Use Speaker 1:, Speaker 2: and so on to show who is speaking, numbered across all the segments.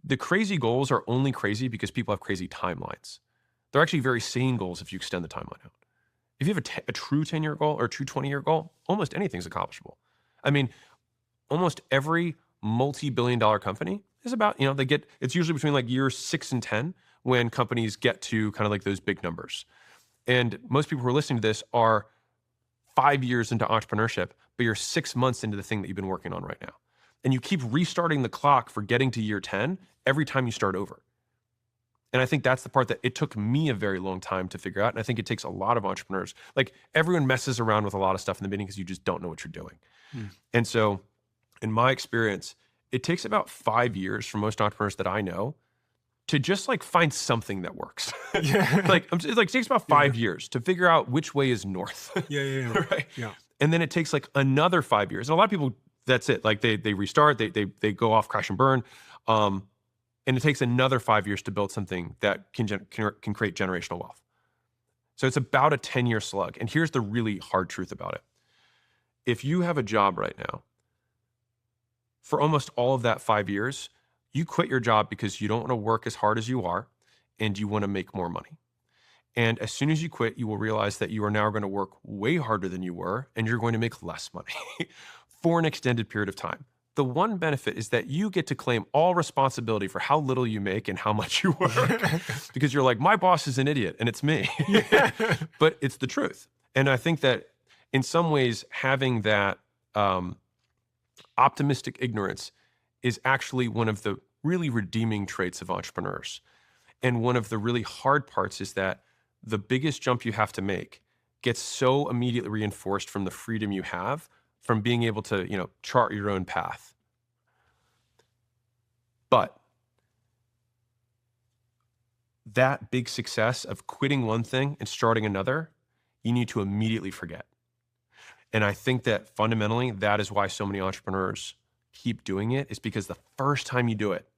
Speaker 1: The crazy goals are only crazy because people have crazy timelines. They're actually very sane goals if you extend the timeline out. If you have a true 10-year goal or a true 20-year goal, almost anything's accomplishable. I mean, almost every multi-billion dollar company is about, it's usually between like years 6 and 10 when companies get to kind of like those big numbers. And most people who are listening to this are 5 years into entrepreneurship, but you're 6 months into the thing that you've been working on right now. And you keep restarting the clock for getting to year 10 every time you start over. And I think that's the part that it took me a very long time to figure out. And I think it takes a lot of entrepreneurs. Like everyone messes around with a lot of stuff in the beginning because you just don't know what you're doing. And so in my experience, it takes about 5 years for most entrepreneurs that I know to just like find something that works.
Speaker 2: Yeah.
Speaker 1: It takes about 5 years to figure out which way is north.
Speaker 2: Yeah.
Speaker 1: Right.
Speaker 2: Yeah.
Speaker 1: And then it takes like another 5 years. And a lot of people, that's it. Like they restart, they go off, crash and burn. And it takes another 5 years to build something that can create generational wealth. So it's about a 10-year slug. And here's the really hard truth about it. If you have a job right now, for almost all of that 5 years, you quit your job because you don't want to work as hard as you are and you want to make more money. And as soon as you quit, you will realize that you are now going to work way harder than you were and you're going to make less money for an extended period of time. The one benefit is that you get to claim all responsibility for how little you make and how much you work because you're like, my boss is an idiot and it's me. But it's the truth. And I think that in some ways, having that optimistic ignorance is actually one of the really redeeming traits of entrepreneurs. And one of the really hard parts is that the biggest jump you have to make gets so immediately reinforced from the freedom you have from being able to, chart your own path. But that big success of quitting one thing and starting another, you need to immediately forget. And I think that fundamentally, that is why so many entrepreneurs keep doing it, is because the first time you do it,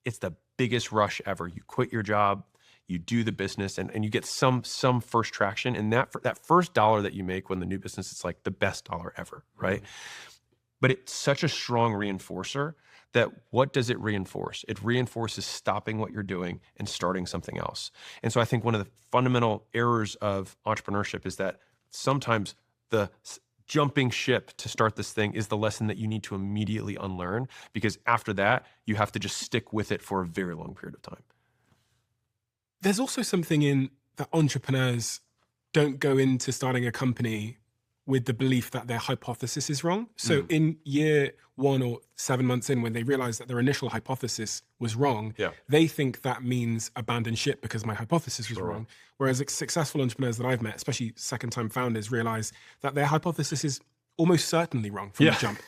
Speaker 1: it's the biggest rush ever. You quit your job, you do the business, and you get some first traction. And that first dollar that you make when the new business is like the best dollar ever, right? But it's such a strong reinforcer that what does it reinforce? It reinforces stopping what you're doing and starting something else. And so I think one of the fundamental errors of entrepreneurship is that sometimes the jumping ship to start this thing is the lesson that you need to immediately unlearn, because after that, you have to just stick with it for a very long period of time.
Speaker 2: There's also something in that entrepreneurs don't go into starting a company with the belief that their hypothesis is wrong. So in year 1 or 7 months in, when they realize that their initial hypothesis was wrong, they think that means abandon ship because my hypothesis was wrong. Whereas successful entrepreneurs that I've met, especially second-time founders, realize that their hypothesis is almost certainly wrong from the jump.